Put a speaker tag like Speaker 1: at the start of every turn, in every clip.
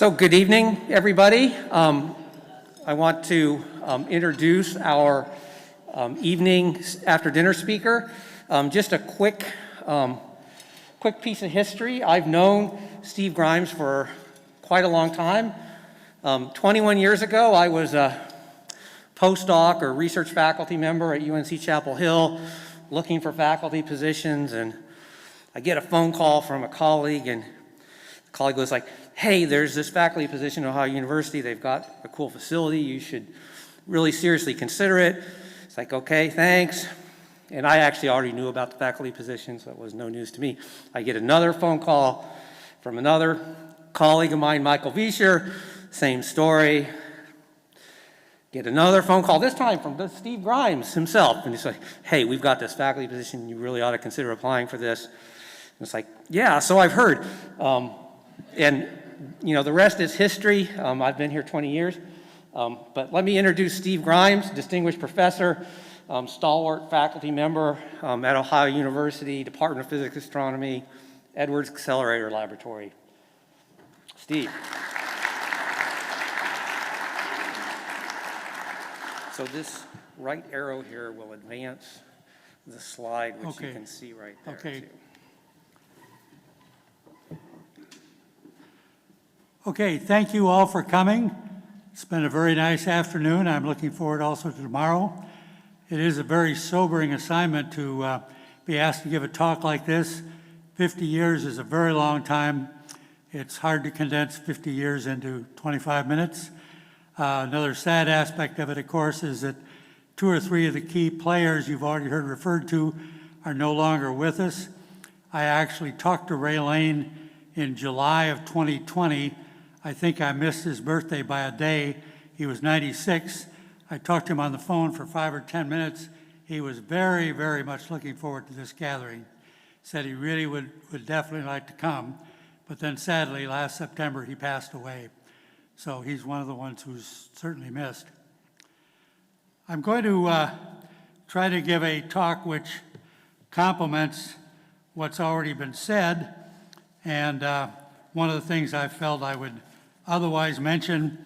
Speaker 1: So good evening, everybody. I want to introduce our evening after dinner speaker. Just a quick piece of history. I've known Steve Grimes for quite a long time. 21 years ago, I was a postdoc or research faculty member at UNC Chapel Hill looking for faculty positions, and I get a phone call from a colleague, and the colleague was like, hey, there's this faculty position at Ohio University. They've got a cool facility. You should really seriously consider it. It's like, okay, thanks. And I actually already knew about the faculty position, so it was no news to me. I get another phone call from another colleague of mine, Michael Viescher, same story. Get another phone call, this time from Steve Grimes himself. And he's like, hey, we've got this faculty position. You really ought to consider applying for this. And it's like, yeah, so I've heard. And you know, the rest is history. I've been here 20 years. But let me introduce Steve Grimes, distinguished professor, stalwart faculty member at Ohio University, Department of Physics and Astronomy, Edwards Accelerator Laboratory. Steve. So this right arrow here will advance the slide, which you can see right there. Too.
Speaker 2: Okay, thank you all for coming. It's been a very nice afternoon. I'm looking forward also to tomorrow. It is a very sobering assignment to be asked to give a talk like this. 50 years is a very long time. It's hard to condense 50 years into 25 minutes. Another sad aspect of it, of course, is that 2 or 3 of the key players you've already heard referred to are no longer with us. I actually talked to Ray Lane in July of 2020. I think I missed his birthday by a day. He was 96. I talked to him on the phone for 5 or 10 minutes. He was very, very much looking forward to this gathering. Said he really would definitely like to come. But then sadly, last September, he passed away. So he's one of the ones who's certainly missed. I'm going to try to give a talk which complements what's already been said. And one of the things I felt I would otherwise mention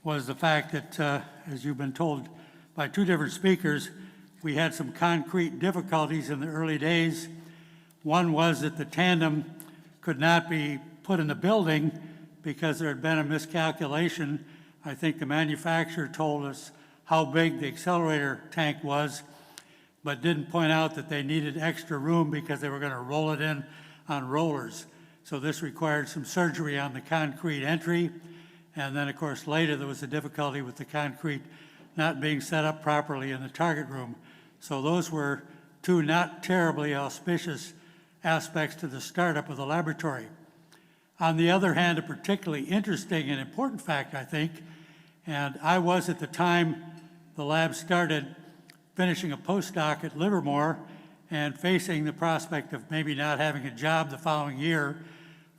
Speaker 2: was the fact that, as you've been told by 2 different speakers, we had some concrete difficulties in the early days. One was that the tandem could not be put in the building because there had been a miscalculation. I think the manufacturer told us how big the accelerator tank was, but didn't point out that they needed extra room because they were going to roll it in on rollers. So this required some surgery on the concrete entry. And then, of course, later there was a difficulty with the concrete not being set up properly in the target room. So those were 2 not terribly auspicious aspects to the startup of the laboratory. On the other hand, a particularly interesting and important fact, I think, and I was at the time the lab started finishing a postdoc at Livermore and facing the prospect of maybe not having a job the following year.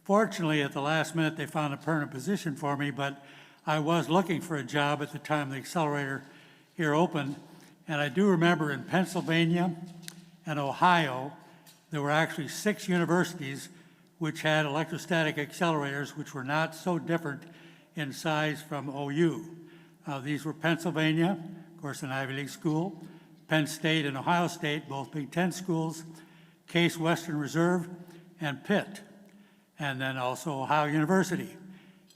Speaker 2: Fortunately, at the last minute, they found a permanent position for me, but I was looking for a job at the time the accelerator here opened. And I do remember in Pennsylvania and Ohio, there were actually 6 universities which had electrostatic accelerators, which were not so different in size from OU. These were Pennsylvania, of course, an Ivy League school, Penn State and Ohio State, both Big Ten schools, Case Western Reserve, and Pitt, and then also Ohio University.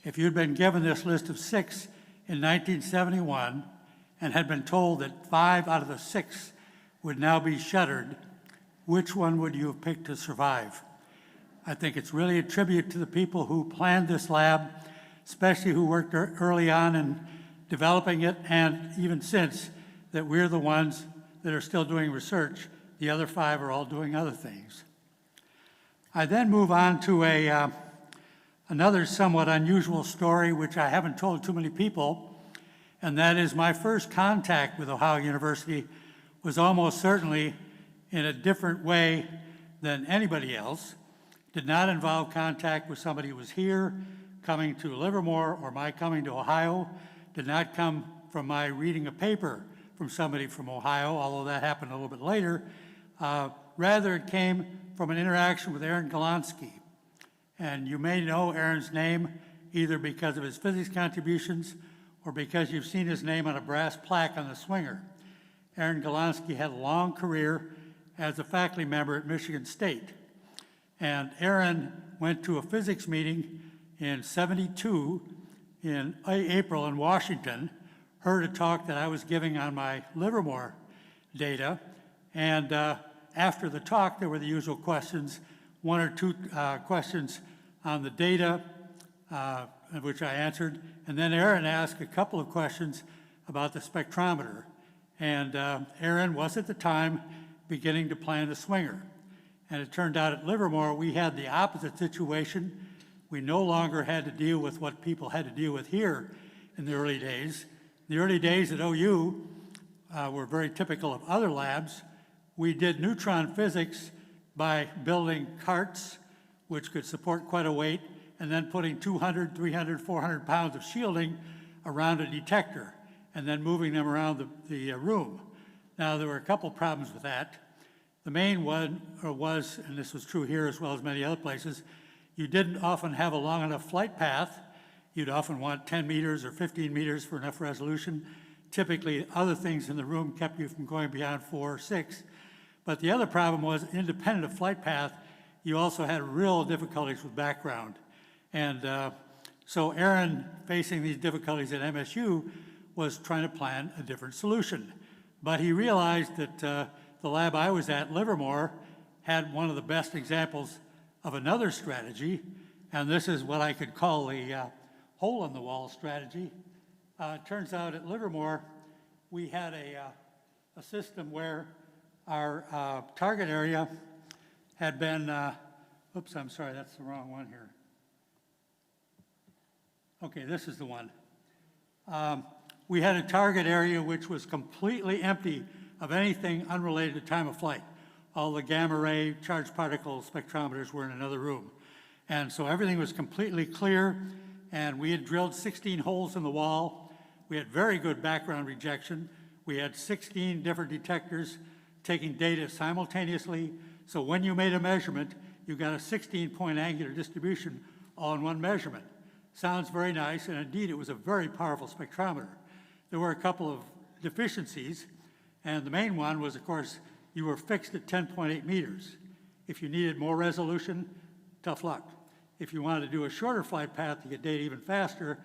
Speaker 2: If you'd been given this list of 6 in 1971 and had been told that 5 out of the 6 would now be shuttered, which one would you have picked to survive? I think it's really a tribute to the people who planned this lab, especially who worked early on in developing it, and even since, that we're the ones that are still doing research. The other 5 are all doing other things. I then move on to another somewhat unusual story, which I haven't told too many people, and that is my first contact with Ohio University was almost certainly in a different way than anybody else. Did not involve contact with somebody who was here, coming to Livermore, or my coming to Ohio. Did not come from my reading a paper from somebody from Ohio, although that happened a little bit later. Rather, it came from an interaction with Aaron Golonsky. And you may know Aaron's name. either because of his physics contributions or because you've seen his name on a brass plaque on the swinger. Aaron Golonsky had a long career as a faculty member at Michigan State. And Aaron went to a physics meeting in '72 in April in Washington, heard a talk that I was giving on my Livermore data, and after the talk there were the usual questions, one or two questions on the data, which I answered, and then Aaron asked a couple of questions about the spectrometer. And Aaron was at the time beginning to plan the swinger. And it turned out at Livermore we had the opposite situation. We no longer had to deal with what people had to deal with here in the early days. The early days at OU were very typical of other labs. We did neutron physics by building carts, which could support quite a weight, and then putting 200, 300, 400 pounds of shielding around a detector, and then moving them around the room. Now, there were a couple problems with that. The main one was, and this was true here as well as many other places, you didn't often have a long enough flight path. You'd often want 10 meters or 15 meters for enough resolution. Typically, other things in the room kept you from going beyond 4 or 6. But the other problem was, independent of flight path, you also had real difficulties with background. And so Aaron, facing these difficulties at MSU, was trying to plan a different solution. But he realized that the lab I was at, Livermore, had one of the best examples of another strategy, and this is what I could call a hole-in-the-wall strategy. It turns out at Livermore, we had a system where our target area had been, oops, I'm sorry, that's the wrong one here. Okay, this is the one. We had a target area which was completely empty of anything unrelated to time of flight. All the gamma ray charged particle spectrometers were in another room. And so everything was completely clear, and we had drilled 16 holes in the wall. We had very good background rejection. We had 16 different detectors taking data simultaneously. So when you made a measurement, you got a 16-point angular distribution all in one measurement. Sounds very nice, and indeed it was a very powerful spectrometer. There were a couple of deficiencies, and the main one was, of course, you were fixed at 10.8 meters. If you needed more resolution, tough luck. If you wanted to do a shorter flight path to get data even faster,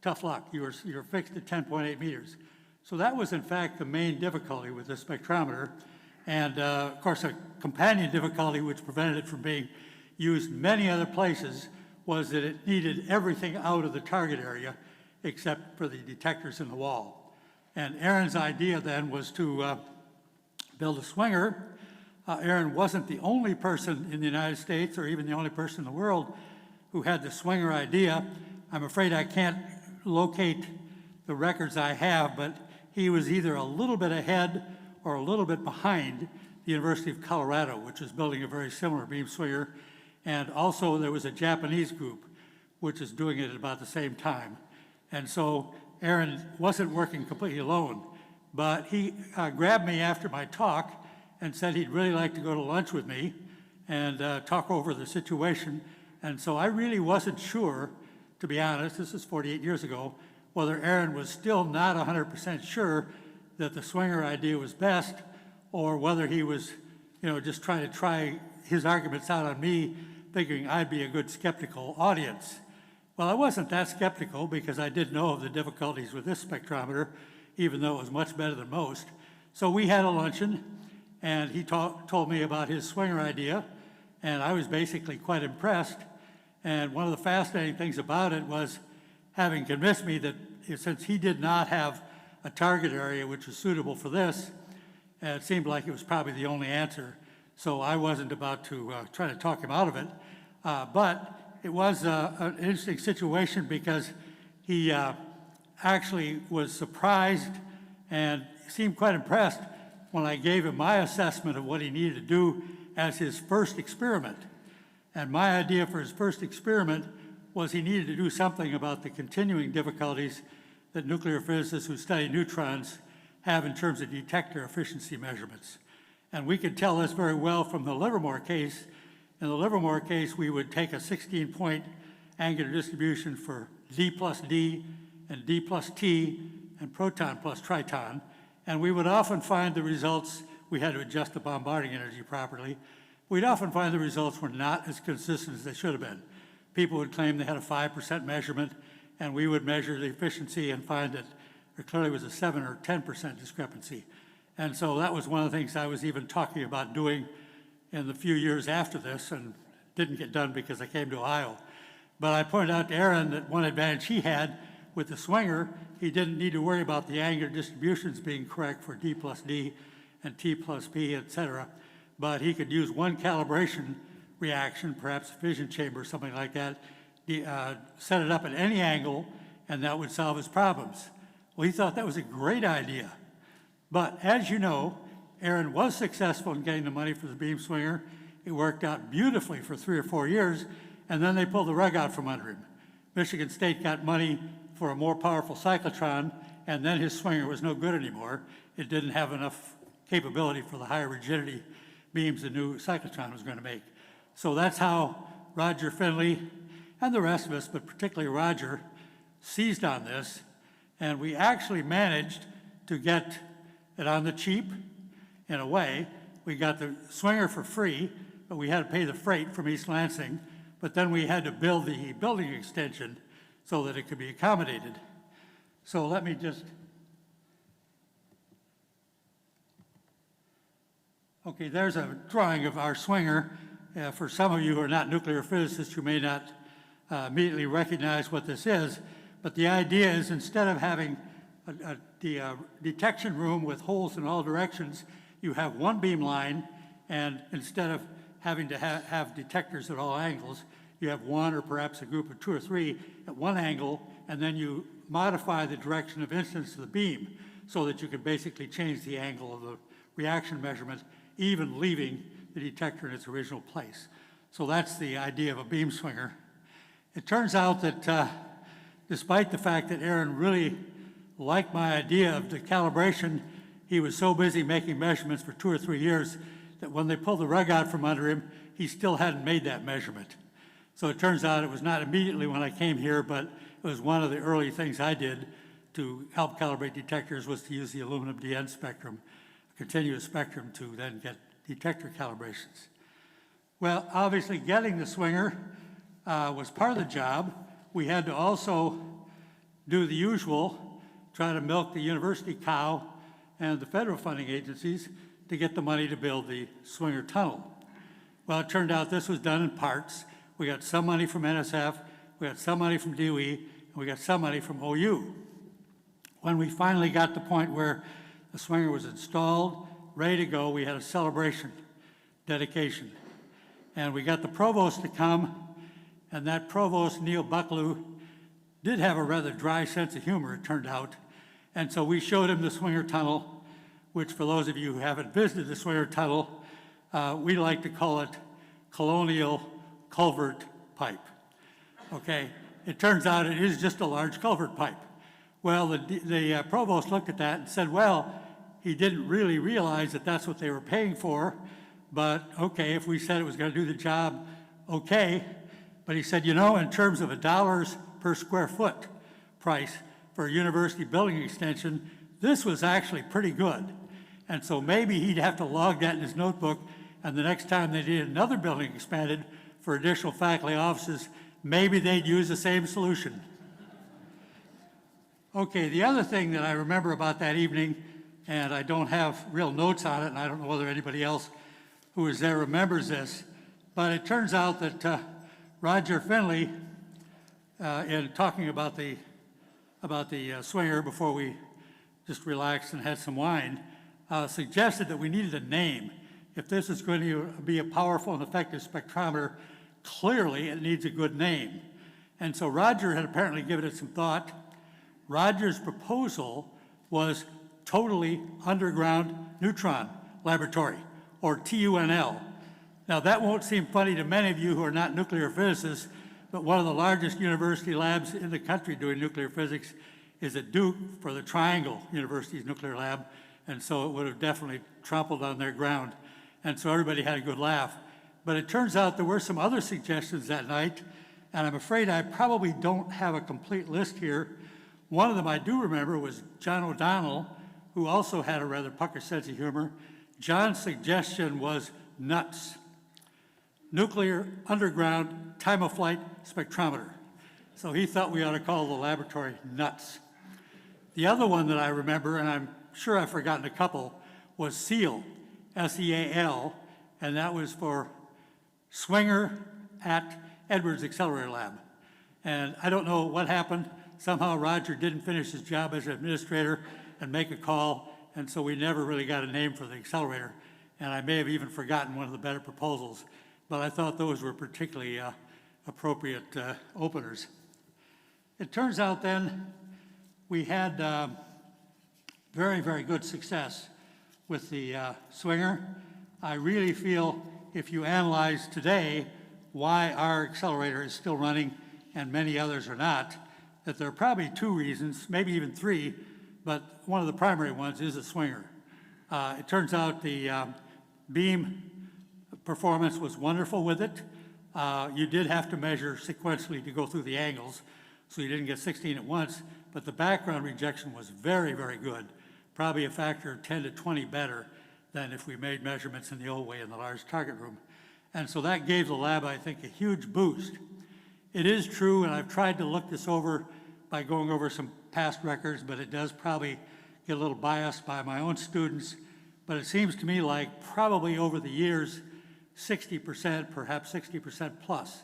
Speaker 2: tough luck. You were fixed at 10.8 meters. So that was, in fact, the main difficulty with the spectrometer. And, of course, a companion difficulty which prevented it from being used many other places was that it needed everything out of the target area except for the detectors in the wall. And Aaron's idea then was to build a swinger. Aaron wasn't the only person in the United States or even the only person in the world who had the swinger idea. I'm afraid I can't locate the records I have, but he was either a little bit ahead or a little bit behind the University of Colorado, which is building a very similar beam swinger. And also there was a Japanese group which is doing it at about the same time. And so Aaron wasn't working completely alone, but he grabbed me after my talk and said he'd really like to go to lunch with me and talk over the situation. And so I really wasn't sure, to be honest, this is 48 years ago, whether Aaron was still not 100% sure that the swinger idea was best, or whether he was, just trying to try his arguments out on me, figuring I'd be a good skeptical audience. Well, I wasn't that skeptical because I did know of the difficulties with this spectrometer, even though it was much better than most. So we had a luncheon, and he told me about his swinger idea, and I was basically quite impressed. And one of the fascinating things about it was having convinced me that since he did not have a target area which was suitable for this, it seemed like it was probably the only answer. So I wasn't about to try to talk him out of it. But it was an interesting situation because he actually was surprised and seemed quite impressed when I gave him my assessment of what he needed to do as his first experiment. And my idea for his first experiment was he needed to do something about the continuing difficulties that nuclear physicists who study neutrons have in terms of detector efficiency measurements. And we could tell this very well from the Livermore case. In the Livermore case, we would take a 16-point angular distribution for d plus d and d plus t and proton plus triton, and we would often find the results, we had to adjust the bombarding energy properly, we'd often find the results were not as consistent as they should have been. People would claim they had a 5% measurement, and we would measure the efficiency and find that there clearly was a 7 or 10% discrepancy. And so that was one of the things I was even talking about doing in the few years after this, and didn't get done because I came to Ohio. But I pointed out to Aaron that one advantage he had with the swinger, he didn't need to worry about the angular distributions being correct for d plus d and t plus p, et cetera. But he could use one calibration reaction, perhaps a fission chamber or something like that, set it up at any angle, and that would solve his problems. Well, he thought that was a great idea. But as you know, Aaron was successful in getting the money for the beam swinger. It worked out beautifully for 3 or 4 years, and then they pulled the rug out from under him. Michigan State got money for a more powerful cyclotron, and then his swinger was no good anymore. It didn't have enough capability for the higher rigidity beams the new cyclotron was going to make. So that's how Roger Finley and the rest of us, but particularly Roger, seized on this, and we actually managed to get it on the cheap, in a way. We got the swinger for free, but we had to pay the freight from East Lansing, but then we had to build the building extension so that it could be accommodated. So let me just, okay, there's a drawing of our swinger. For some of you who are not nuclear physicists, you may not immediately recognize what this is, but the idea is instead of having the detection room with holes in all directions, you have one beam line, and instead of having to have detectors at all angles, you have one or perhaps a group of 2 or 3 at one angle, and then you modify the direction of incidence of the beam so that you can basically change the angle of the reaction measurement, even leaving the detector in its original place. So that's the idea of a beam swinger. It turns out that despite the fact that Aaron really liked my idea of the calibration, he was so busy making measurements for 2 or 3 years that when they pulled the rug out from under him, he still hadn't made that measurement. So it turns out it was not immediately when I came here, but it was one of the early things I did to help calibrate detectors was to use the aluminum DN spectrum, a continuous spectrum, to then get detector calibrations. Well, obviously getting the swinger was part of the job. We had to also do the usual, try to milk the university cow and the federal funding agencies to get the money to build the swinger tunnel. Well, it turned out this was done in parts. We got some money from NSF, we got some money from DOE, and we got some money from OU. When we finally got to the point where the swinger was installed, ready to go, we had a celebration, dedication. And we got the provost to come, and that provost, Neil Bucklew, did have a rather dry sense of humor, it turned out. And so we showed him the swinger tunnel, which for those of you who haven't visited the swinger tunnel, we like to call it colonial culvert pipe. Okay, it turns out it is just a large culvert pipe. Well, the provost looked at that and said, well, he didn't really realize that that's what they were paying for, but okay, if we said it was going to do the job, okay. But he said, you know, in terms of $1 per square foot price for a university building extension, this was actually pretty good. And so maybe he'd have to log that in his notebook, and the next time they did another building expanded for additional faculty offices, maybe they'd use the same solution. Okay, the other thing that I remember about that evening, and I don't have real notes on it, and I don't know whether anybody else who was there remembers this, but it turns out that Roger Finley, in talking about the swinger before we just relaxed and had some wine, suggested that we needed a name. If this is going to be a powerful and effective spectrometer, clearly it needs a good name. And so Roger had apparently given it some thought. Roger's proposal was Totally Underground Neutron Laboratory, or TUNL. Now that won't seem funny to many of you who are not nuclear physicists, but one of the largest university labs in the country doing nuclear physics is at Duke for the Triangle University's nuclear lab, and so it would have definitely trampled on their ground. And so everybody had a good laugh. But it turns out there were some other suggestions that night, And I'm afraid I probably don't have a complete list here. One of them I do remember was John O'Donnell, who also had a rather pucker sense of humor. John's suggestion was nuts. Nuclear underground time-of-flight spectrometer. So he thought we ought to call the laboratory nuts. The other one that I remember, and I'm sure I've forgotten a couple, was SEAL, S-E-A-L, and that was for Swinger at Edwards Accelerator Lab. And I don't know what happened. Somehow Roger didn't finish his job as an administrator and make a call, and so we never really got a name for the accelerator. And I may have even forgotten one of the better proposals, but I thought those were particularly appropriate openers. It turns out then we had very, very good success with the Swinger. I really feel if you analyze today why our accelerator is still running and many others are not, that there are probably two reasons, maybe even three, but one of the primary ones is the Swinger. It turns out the beam performance was wonderful with it. You did have to measure sequentially to go through the angles, so you didn't get 16 at once, but the background rejection was very, very good, probably a factor of 10 to 20 better than if we made measurements in the old way in the large target room. And so that gave the lab, I think, a huge boost. It is true, and I've tried to look this over by going over some past records, but it does probably get a little biased by my own students. But it seems to me like probably over the years, 60%, perhaps 60% plus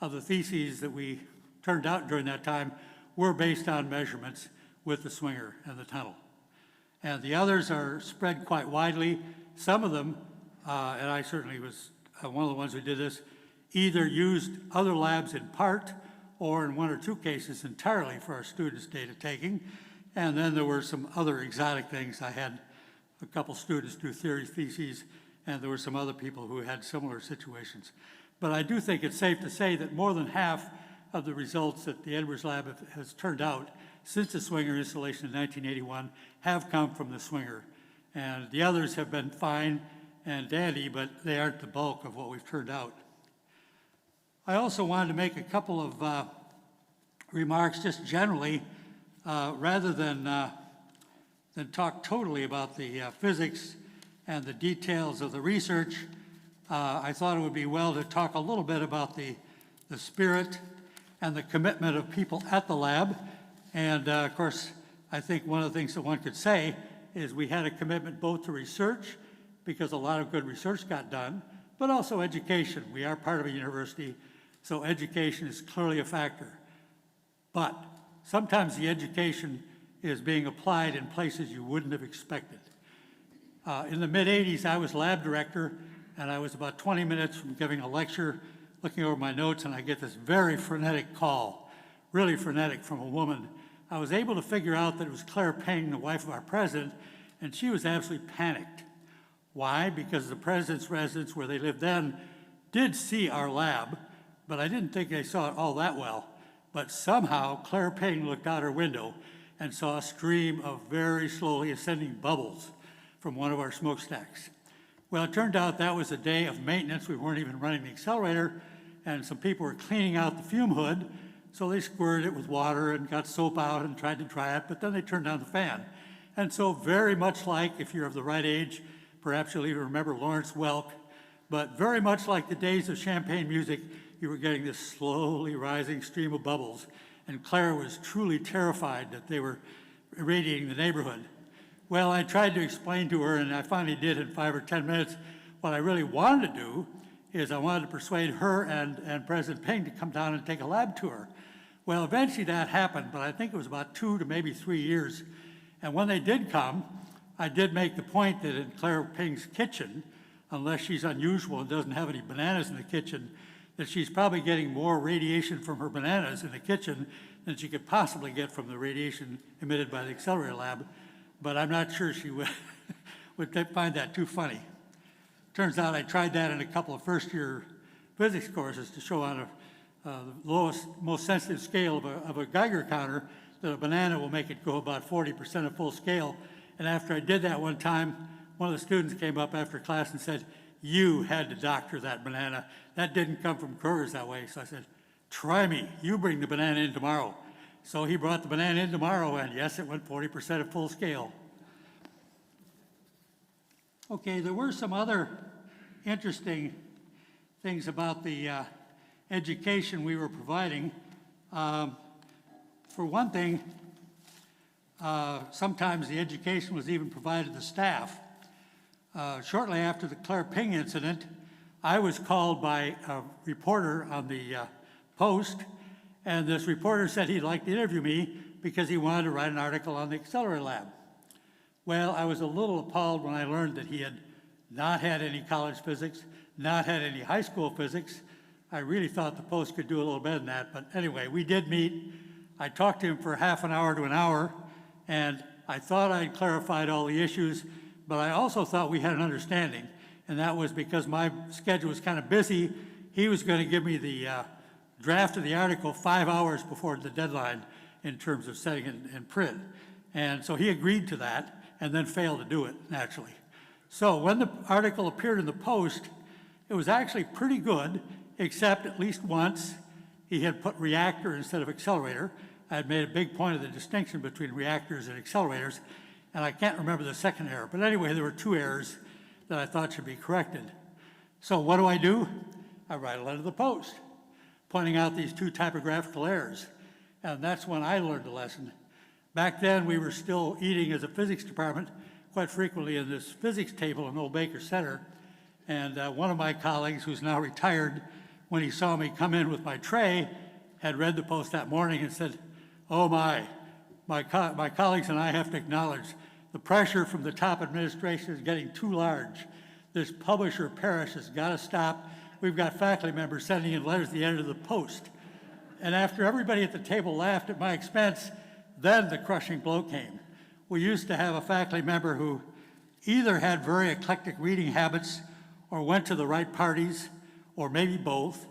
Speaker 2: of the theses that we turned out during that time were based on measurements with the Swinger and the tunnel. And the others are spread quite widely. Some of them, and I certainly was one of the ones who did this, either used other labs in part or in one or two cases entirely for our students' data taking. And then there were some other exotic things. I had a couple students do theory theses, and there were some other people who had similar situations. But I do think it's safe to say that more than half of the results that the Edwards Lab has turned out since the Swinger installation in 1981 have come from the Swinger. And the others have been fine and dandy, but they aren't the bulk of what we've turned out. I also wanted to make a couple of remarks just generally, rather than talk totally about the physics and the details of the research. I thought it would be well to talk a little bit about the spirit and the commitment of people at the lab. And of course, I think one of the things that one could say is we had a commitment both to research, because a lot of good research got done, but also education. We are part of a university, so education is clearly a factor. But sometimes the education is being applied in places you wouldn't have expected. In the mid-'80s, I was lab director, and I was about 20 minutes from giving a lecture, looking over my notes, and I get this very frenetic call, really frenetic, from a woman. I was able to figure out that it was Claire Ping, the wife of our president, and she was absolutely panicked. Why? Because the president's residence, where they lived then, did see our lab, but I didn't think they saw it all that well. But somehow, Claire Ping looked out her window and saw a stream of very slowly ascending bubbles from one of our smokestacks. Well, it turned out that was a day of maintenance. We weren't even running the accelerator, and some people were cleaning out the fume hood, so they squirted it with water and got soap out and tried to dry it, but then they turned down the fan. And so very much like, if you're of the right age, perhaps you'll even remember Lawrence Welk, but very much like the days of champagne music, you were getting this slowly rising stream of bubbles, and Claire was truly terrified that they were irradiating the neighborhood. Well, I tried to explain to her, and I finally did in 5 or 10 minutes. What I really wanted to do is I wanted to persuade her and President Ping to come down and take a lab tour. Well, eventually that happened, but I think it was about 2 to maybe 3 years. And when they did come, I did make the point that in Claire Ping's kitchen, unless she's unusual and doesn't have any bananas in the kitchen, that she's probably getting more radiation from her bananas in the kitchen than she could possibly get from the radiation emitted by the accelerator lab. But I'm not sure she would find that too funny. Turns out I tried that in a couple of first-year physics courses to show on the lowest, most sensitive scale of a Geiger counter that a banana will make it go about 40% of full scale. And after I did that one time, one of the students came up after class and said, "You had to doctor that banana. That didn't come from Kroger's that way." So I said, try me, you bring the banana in tomorrow. So he brought the banana in tomorrow, and yes, it went 40% at full scale. Okay, there were some other interesting things about the education we were providing. For one thing, sometimes the education was even provided to staff. Shortly after the Claire Ping incident, I was called by a reporter on the Post, and this reporter said he'd like to interview me because he wanted to write an article on the Accelerator Lab. Well, I was a little appalled when I learned that he had not had any college physics, not had any high school physics. I really thought the Post could do a little better than that, but anyway, we did meet. I talked to him for half an hour to an hour, and I thought I'd clarified all the issues, but I also thought we had an understanding, and that was because my schedule was kind of busy. He was going to give me the draft of the article 5 hours before the deadline in terms of setting it in print. And so he agreed to that and then failed to do it, naturally. So when the article appeared in the Post, it was actually pretty good, except at least once he had put reactor instead of accelerator. I had made a big point of the distinction between reactors and accelerators, and I can't remember the second error. But anyway, there were 2 errors that I thought should be corrected. So what do? I write a letter to the Post, pointing out these 2 typographical errors. And that's when I learned the lesson. Back then, we were still eating as a physics department quite frequently in this physics table in Old Baker Center. And one of my colleagues, who's now retired, when he saw me come in with my tray, had read the Post that morning and said, "Oh my colleagues and I have to acknowledge the pressure from the top administration is getting too large. This publisher parish has got to stop. We've got faculty members sending in letters to the editor of the Post." And after everybody at the table laughed at my expense, then the crushing blow came. We used to have a faculty member who either had very eclectic reading habits or went to the right parties, or maybe both.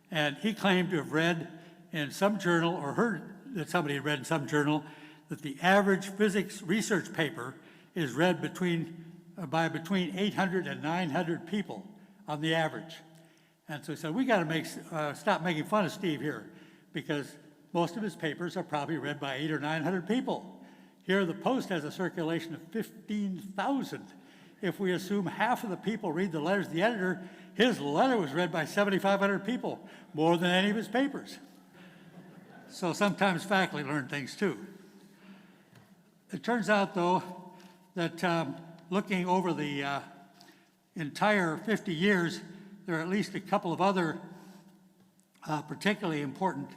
Speaker 2: And he claimed to have read in some journal, or heard that somebody had read in some journal, that the average physics research paper is read by between 800 and 900 people on the average. And so he said, we got to stop making fun of Steve here, because most of his papers are probably read by 800 or 900 people. Here, the Post has a circulation of 15,000. If we assume half of the people read the letters to the editor, his letter was read by 7,500 people, more than any of his papers. So sometimes faculty learn things too. It turns out, though, that looking over the entire 50 years, there are at least a couple of other particularly important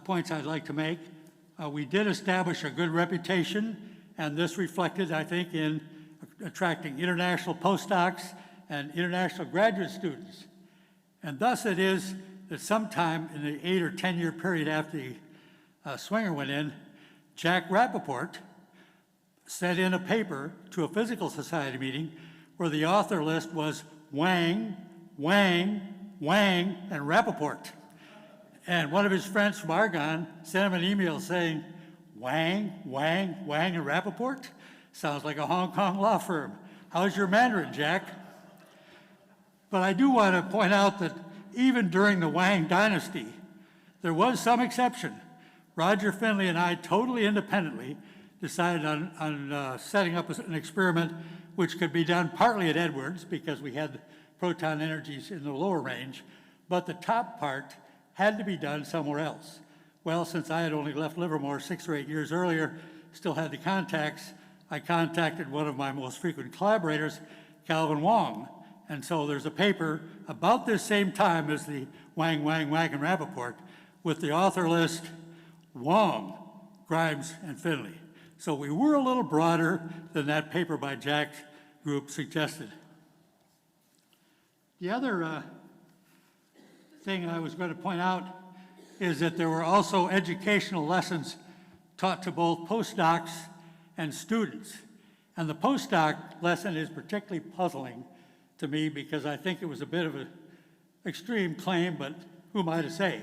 Speaker 2: points I'd like to make. We did establish a good reputation, and this reflected, I think, in attracting international postdocs and international graduate students. And thus it is that sometime in the 8 or 10 year period after the swinger went in, Jack Rappaport sent in a paper to a physical society meeting where the author list was Wang, Wang, Wang, and Rappaport. And one of his friends from Argonne sent him an email saying, Wang, Wang, Wang, and Rappaport? Sounds like a Hong Kong law firm. How's your Mandarin, Jack? But I do want to point out that even during the Wang dynasty, there was some exception. Roger Finley and I, totally independently, decided on setting up an experiment which could be done partly at Edwards, because we had proton energies in the lower range, but the top part had to be done somewhere else. Well, since I had only left Livermore 6 or 8 years earlier, still had the contacts, I contacted one of my most frequent collaborators, Calvin Wong. And so there's a paper about this same time as the Wang, Wang, Wang, and Rappaport with the author list Wong, Grimes, and Finley. So we were a little broader than that paper by Jack's group suggested. The other thing I was going to point out is that there were also educational lessons taught to both postdocs and students. And the postdoc lesson is particularly puzzling to me because I think it was a bit of an extreme claim, but who am I to say?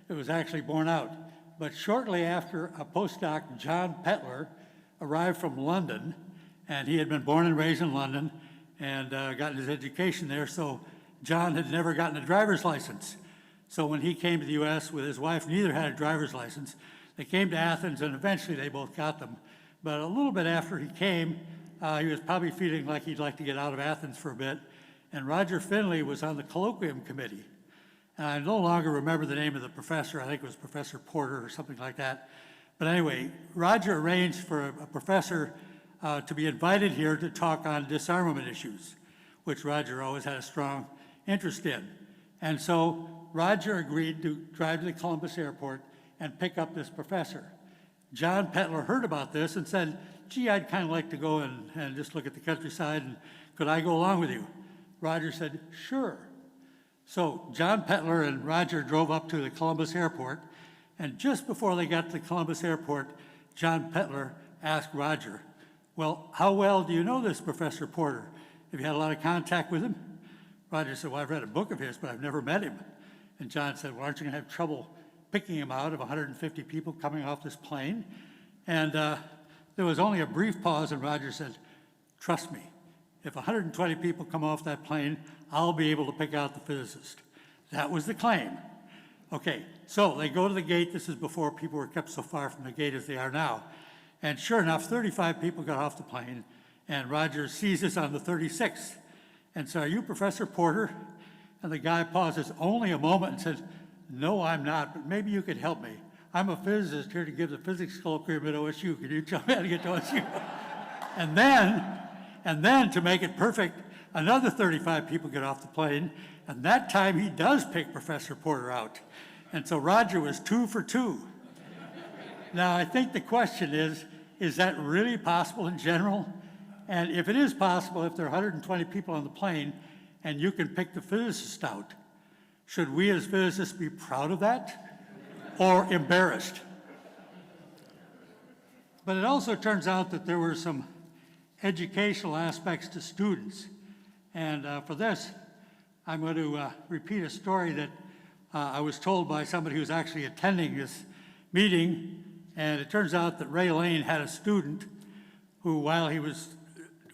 Speaker 2: It was actually borne out. But shortly after a postdoc, John Petler, arrived from London, and he had been born and raised in London and gotten his education there, so John had never gotten a driver's license. So when he came to the U.S. with his wife, neither had a driver's license. They came to Athens, and eventually they both got them. But a little bit after he came, he was probably feeling like he'd like to get out of Athens for a bit. And Roger Finley was on the colloquium committee. And I no longer remember the name of the professor. I think it was Professor Porter or something like that. But anyway, Roger arranged for a professor to be invited here to talk on disarmament issues, which Roger always had a strong interest in. And so Roger agreed to drive to the Columbus airport and pick up this professor. John Petler heard about this and said, gee, I'd kind of like to go and just look at the countryside, and could I go along with you? Roger said, sure. So John Petler and Roger drove up to the Columbus airport, and just before they got to the Columbus airport, John Petler asked Roger, well, how well do you know this Professor Porter? Have you had a lot of contact with him? Roger said, well, I've read a book of his, but I've never met him. And John said, well, aren't you going to have trouble picking him out of 150 people coming off this plane? And there was only a brief pause, and Roger said, trust me, if 120 people come off that plane, I'll be able to pick out the physicist. That was the claim. Okay, so they go to the gate. This is before people were kept so far from the gate as they are now. And sure enough, 35 people got off the plane, and Roger sees us on the 36th. And so, are you Professor Porter? And the guy pauses only a moment and says, no, I'm not, but maybe you could help me. I'm a physicist here to give the physics colloquium at OSU. Can you tell me how to get to OSU? and then, to make it perfect, another 35 people get off the plane, and that time he does pick Professor Porter out. And so Roger was 2 for 2. Now, I think the question is that really possible in general? And if it is possible, if there are 120 people on the plane and you can pick the physicist out, should we as physicists be proud of that or embarrassed? But it also turns out that there were some educational aspects to students. And for this, I'm going to repeat a story that I was told by somebody who was actually attending this meeting. And it turns out that Ray Lane had a student who, while he was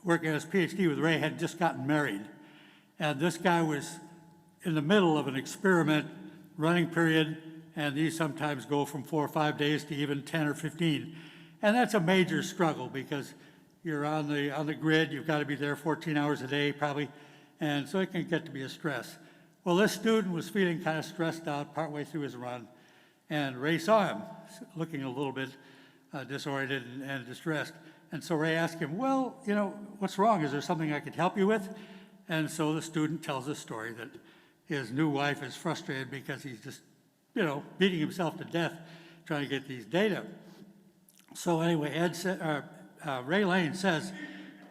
Speaker 2: working as PhD with Ray, had just gotten married. And this guy was in the middle of an experiment running period, and these sometimes go from 4 or 5 days to even 10 or 15. And that's a major struggle because you're on the grid, you've got to be there 14 hours a day probably, and so it can get to be a stress. Well, this student was feeling kind of stressed out partway through his run, and Ray saw him looking a little bit disoriented and distressed. And so Ray asked him, well, you know, what's wrong? Is there something I could help you with? And so the student tells a story that his new wife is frustrated because he's just, you know, beating himself to death trying to get these data. So anyway, Ray Lane says,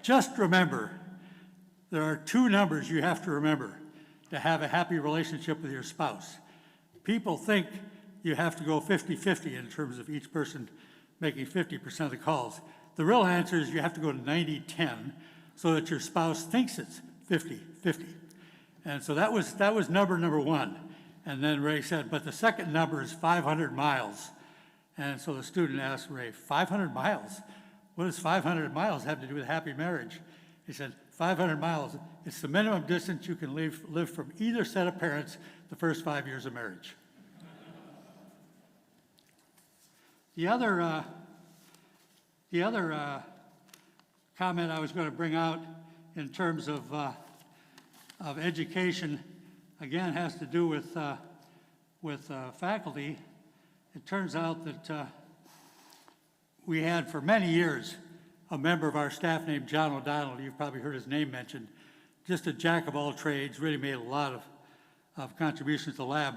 Speaker 2: just remember, there are 2 numbers you have to remember to have a happy relationship with your spouse. People think you have to go 50-50 in terms of each person making 50% of the calls. The real answer is you have to go to 90-10 so that your spouse thinks it's 50-50. And so that was number 1. And then Ray said, but the second number is 500 miles. And so the student asked Ray, 500 miles? What does 500 miles have to do with happy marriage? He said, 500 miles, it's the minimum distance you can live from either set of parents the first 5 years of marriage. The other comment I was going to bring out in terms of education, again, has to do with faculty. It turns out that we had for many years a member of our staff named John O'Donnell. You've probably heard his name mentioned. Just a jack of all trades, really made a lot of contributions to the lab.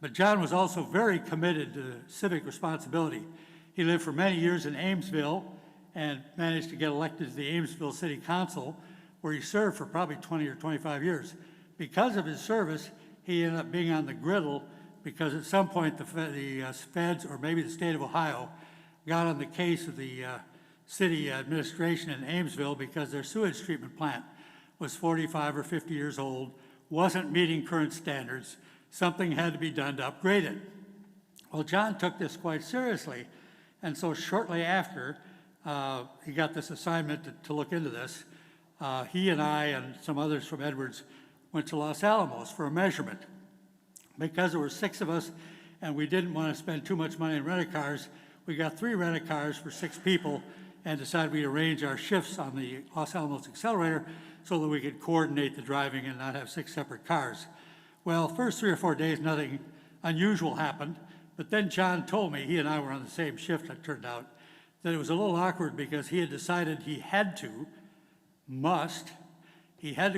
Speaker 2: But John was also very committed to civic responsibility. He lived for many years in Amesville and managed to get elected to the Amesville City Council, where he served for probably 20 or 25 years. Because of his service, he ended up being on the griddle because at some point the feds, or maybe the state of Ohio, got on the case of the city administration in Amesville because their sewage treatment plant was 45 or 50 years old, wasn't meeting current standards. Something had to be done to upgrade it. Well, John took this quite seriously, and so shortly after he got this assignment to look into this, he and I and some others from Edwards went to Los Alamos for a measurement. Because there were 6 of us and we didn't want to spend too much money on rent-a-cars, we got 3 rent-a-cars for 6 people and decided we'd arrange our shifts on the Los Alamos Accelerator so that we could coordinate the driving and not have 6 separate cars. Well, first 3 or 4 days, nothing unusual happened, but then John told me, he and I were on the same shift, it turned out, that it was a little awkward because he had decided he had to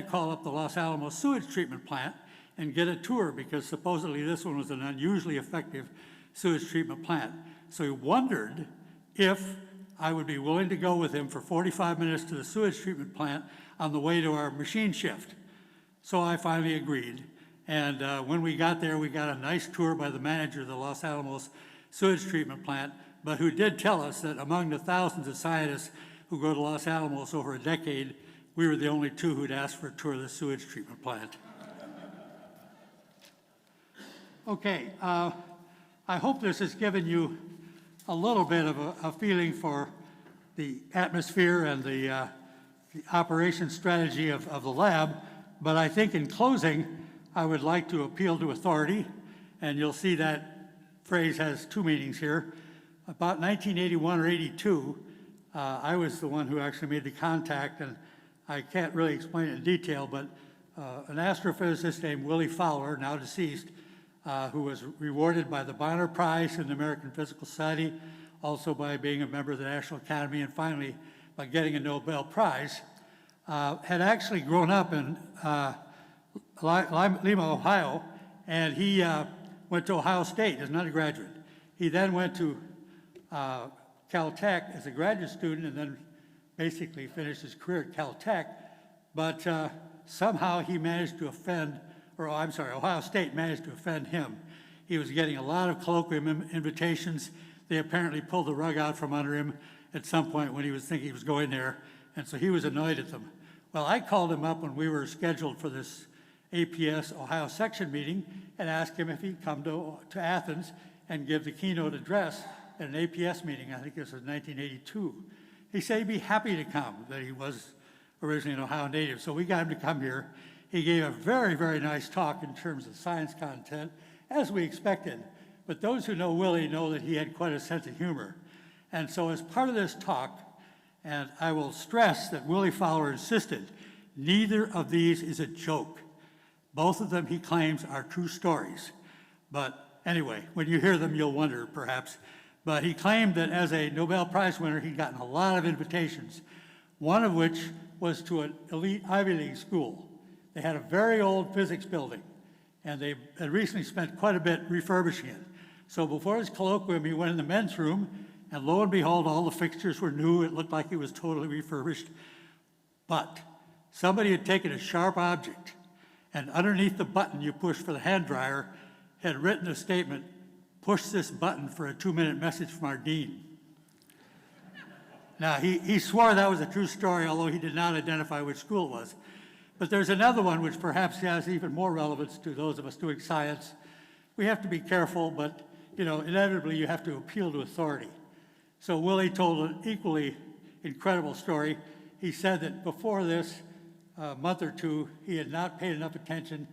Speaker 2: call up the Los Alamos sewage treatment plant and get a tour because supposedly this one was an unusually effective sewage treatment plant. So he wondered if I would be willing to go with him for 45 minutes to the sewage treatment plant on the way to our machine shift. So I finally agreed. And when we got there, we got a nice tour by the manager of the Los Alamos sewage treatment plant, but who did tell us that among the thousands of scientists who go to Los Alamos over a decade, we were the only 2 who'd asked for a tour of the sewage treatment plant. Okay, I hope this has given you a little bit of a feeling for the atmosphere and the operation strategy of the lab, but I think in closing, I would like to appeal to authority, and you'll see that phrase has 2 meanings here. About 1981 or 82, I was the one who actually made the contact, and I can't really explain it in detail, but an astrophysicist named Willie Fowler, now deceased, who was rewarded by the Bonner Prize in the American Physical Society, also by being a member of the National Academy, and finally by getting a Nobel Prize, had actually grown up in Lima, Ohio, and he went to Ohio State as an undergraduate. He then went to Caltech as a graduate student and then basically finished his career at Caltech, but somehow he managed to Ohio State managed to offend him. He was getting a lot of colloquium invitations. They apparently pulled the rug out from under him at some point when he was thinking he was going there, and so he was annoyed at them. Well, I called him up when we were scheduled for this APS Ohio section meeting and asked him if he'd come to Athens and give the keynote address at an APS meeting. I think this was 1982. He said he'd be happy to come, that he was originally an Ohio native. So we got him to come here. He gave a very, very nice talk in terms of science content, as we expected. But those who know Willie know that he had quite a sense of humor. And so as part of this talk, and I will stress that Willie Fowler insisted, neither of these is a joke. Both of them, he claims, are true stories. But anyway, when you hear them, you'll wonder, perhaps. But he claimed that as a Nobel Prize winner, he'd gotten a lot of invitations, one of which was to an elite Ivy League school. They had a very old physics building, and they had recently spent quite a bit refurbishing it. So before his colloquium, he went in the men's room, and lo and behold, all the fixtures were new. It looked like it was totally refurbished. But somebody had taken a sharp object, and underneath the button you push for the hand dryer had written a statement, "Push this button for a 2-minute message from our dean." Now, he swore that was a true story, although he did not identify which school it was. But there's another one which perhaps has even more relevance to those of us doing science. We have to be careful, but inevitably you have to appeal to authority. So Willie told an equally incredible story. He said that before this, a month or 2, he had not paid enough attention.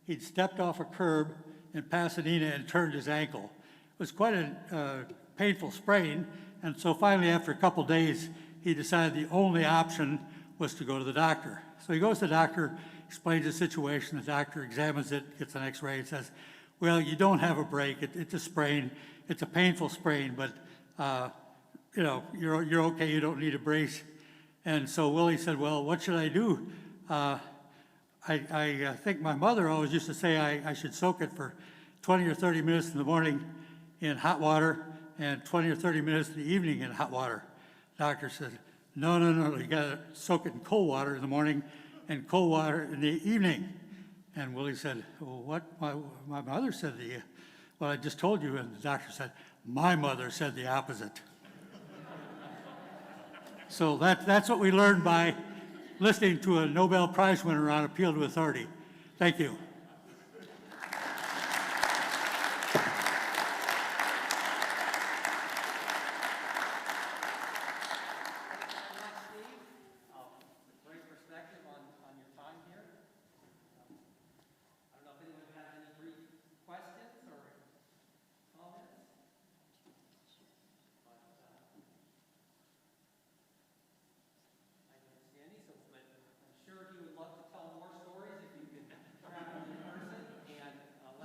Speaker 2: He'd stepped off a curb in Pasadena and turned his ankle. It was quite a painful sprain, and so finally, after a couple days, he decided the only option was to go to the doctor. So he goes to the doctor, explains the situation. The doctor examines it, gets an x-ray, and says, "Well, you don't have a break. It's a sprain. It's a painful sprain, but you're okay. You don't need a brace." And so Willie said, "Well, what should I do? I think my mother always used to say I should soak it for 20 or 30 minutes in the morning in hot water and 20 or 30 minutes in the evening in hot water." Doctor said, No, you gotta soak it in cold water in the morning and cold water in the evening. And Willie said, "Well, what my mother said to you?" "Well, I just told you." And the doctor said, "My mother said the opposite." So that's what we learned by listening to a Nobel Prize winner on appeal to authority. Thank you.
Speaker 1: Great perspective on your time here. I don't know if anyone has any brief questions.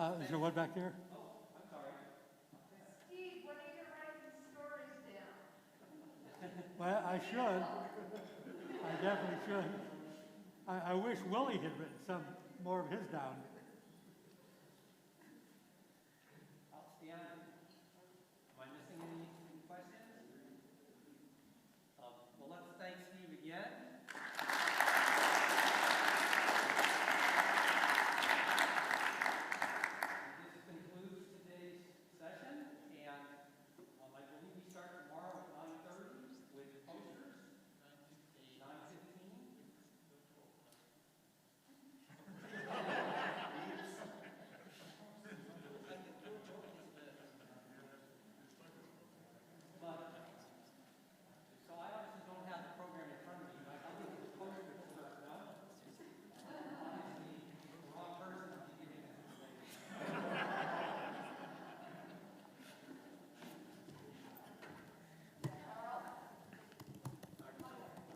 Speaker 2: Is there one back there?
Speaker 3: Steve, when are you writing stories down?
Speaker 2: Well, I should. I definitely should. I wish Willie had written some more of his down.
Speaker 1: Outstanding. Am I missing any questions? Well, let's thank Steve again. This concludes today's session, and I believe we start tomorrow at 9:30 with posters. 9:15. So I obviously don't have the program in front of me, but I'll give you the poster to start now. Obviously, the wrong person to be giving this information.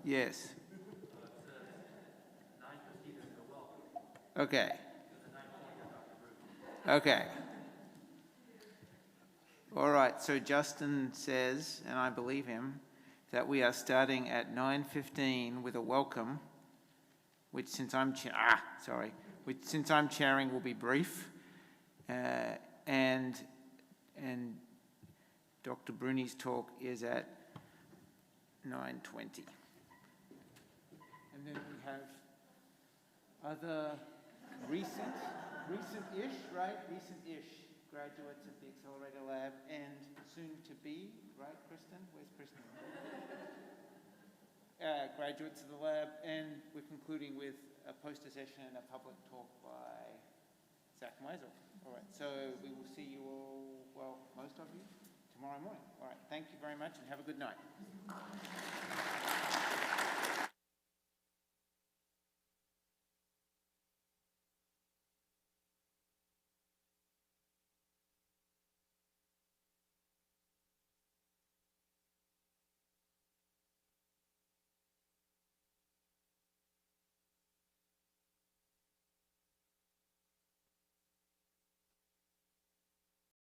Speaker 4: Yes. Okay. Okay. All right, so Justin says, and I believe him, that we are starting at 9:15 with a welcome, which since I'm chairing will be brief, and Dr. Bruni's talk is at 9:20. And then we have other recent-ish graduates of the Accelerator Lab and soon to be, right, Kristen? Where's Kristen? Graduates of the lab, and we're concluding with a poster session and a public talk by Zach Meisel. All right, so we will see you all, well, most of you, tomorrow morning. All right, thank you very much and have a good night.